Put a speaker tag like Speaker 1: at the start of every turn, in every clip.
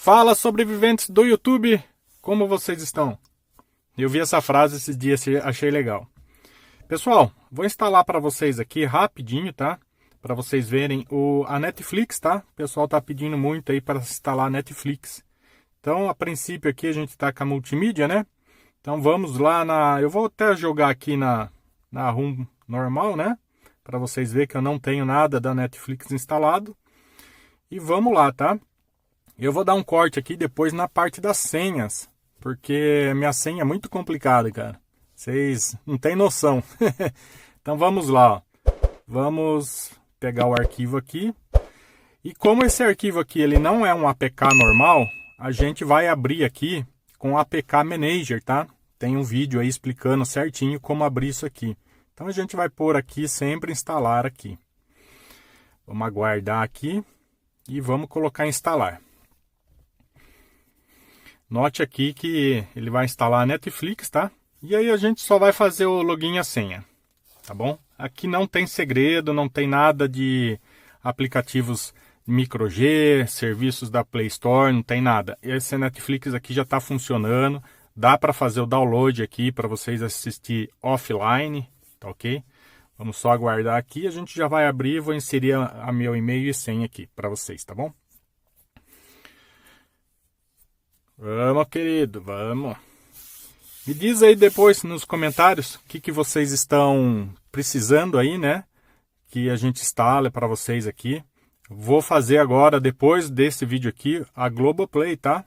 Speaker 1: Fala, sobreviventes do YouTube, como vocês estão? Eu vi essa frase esses dias, achei legal. Pessoal, vou instalar para vocês aqui rapidinho, tá? Para vocês verem a Netflix, tá? O pessoal tá pedindo muito aí para instalar a Netflix. Então, a princípio aqui a gente tá com a multimídia, né? Então vamos lá eu vou até jogar aqui na ROM normal, né? Para vocês verem que eu não tenho nada da Netflix instalado. E vamos lá, tá? Eu vou dar um corte aqui depois na parte das senhas, porque minha senha é muito complicada, cara. Vocês não têm noção. Então vamos lá, ó. Vamos pegar o arquivo aqui. E como esse arquivo aqui ele não é um APK normal, a gente vai abrir aqui com o APK Manager, tá? Tem um vídeo aí explicando certinho como abrir isso aqui. Então a gente vai pôr aqui sempre instalar aqui. Vamos aguardar aqui e vamos colocar instalar. Note aqui que ele vai instalar a Netflix, tá? E aí a gente só vai fazer o login e a senha, tá bom? Aqui não tem segredo, não tem nada de aplicativos microG, serviços da Play Store, não tem nada. Esse Netflix aqui já está funcionando, dá para fazer o download aqui para vocês assistir offline, tá ok? Vamos só aguardar aqui, a gente já vai abrir e vou inserir a meu e-mail e senha aqui para vocês, tá bom? Vamos, querido, vamos. Me diz aí depois nos comentários o que vocês estão precisando aí, né? Que a gente instale para vocês aqui. Vou fazer agora, depois desse vídeo aqui, a Globoplay, tá?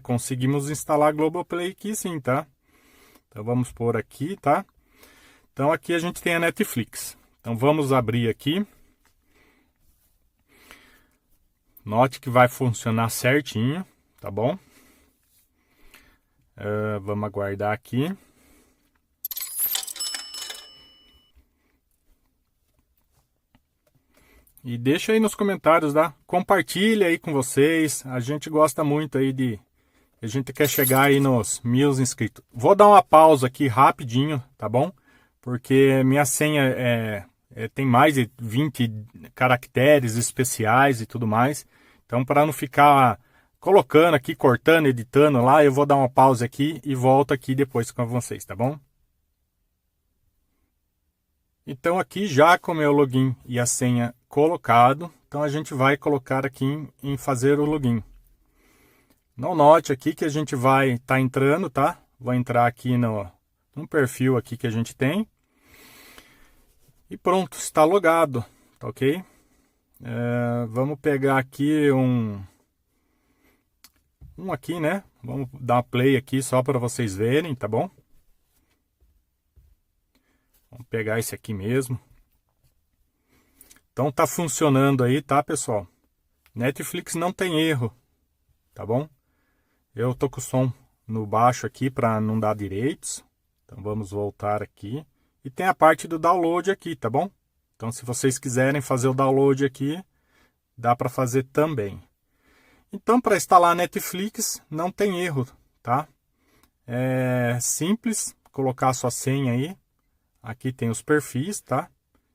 Speaker 1: Conseguimos instalar a Globoplay aqui sim, tá? Então vamos pôr aqui, tá? Então aqui a gente tem a Netflix. Então vamos abrir aqui. Note que vai funcionar certinho, tá bom? Vamos aguardar aqui. E deixa aí nos comentários, tá? Compartilha aí com vocês. A gente gosta muito aí a gente quer chegar aí nos 1000 inscritos. Vou dar uma pausa aqui rapidinho, tá bom? Porque minha senha tem mais de 20 caracteres especiais e tudo mais. Então, para não ficar colocando aqui, cortando, editando lá, eu vou dar uma pausa aqui e volto aqui depois com vocês, tá bom? Então aqui já com o meu login e a senha colocado, então a gente vai colocar aqui em fazer o login. Não note aqui que a gente vai estar entrando, tá? Vou entrar aqui no perfil aqui que a gente tem. E pronto, está logado, tá ok? Vamos pegar aqui um aqui, né? Vamos dar uma play aqui só para vocês verem, tá bom? Vamos pegar esse aqui mesmo. Então tá funcionando aí, tá, pessoal? Netflix não tem erro, tá bom? Eu tô com o som no baixo aqui para não dar direitos. Então vamos voltar aqui. E tem a parte do download aqui, tá bom? Então se vocês quiserem fazer o download aqui, dá para fazer também. Então, para instalar a Netflix, não tem erro, tá? É simples, colocar a sua senha aí. Aqui tem os perfis, tá?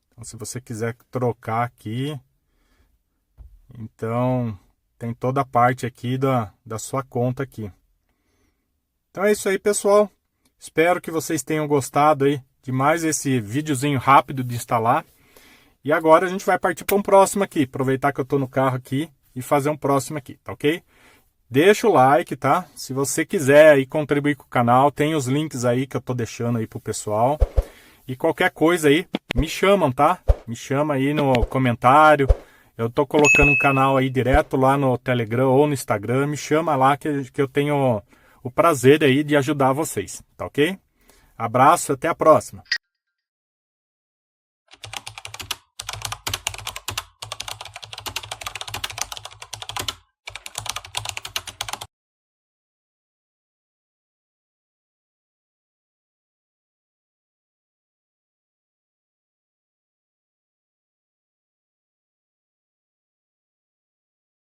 Speaker 1: Então, se você quiser trocar aqui, então tem toda a parte aqui da sua conta aqui. Então é isso aí, pessoal. Espero que vocês tenham gostado aí de mais esse videozinho rápido de instalar. E agora a gente vai partir para um próximo aqui. Aproveitar que eu estou no carro aqui e fazer um próximo aqui, tá ok? Deixa o like, tá? Se você quiser aí contribuir com o canal, tem os links aí que eu tô deixando aí pro pessoal. E qualquer coisa aí, me chamam, tá? Me chama aí no comentário. Eu tô colocando um canal aí direto lá no Telegram ou no Instagram. Me chama lá que eu tenho o prazer aí de ajudar vocês, tá ok? Abraço, até a próxima.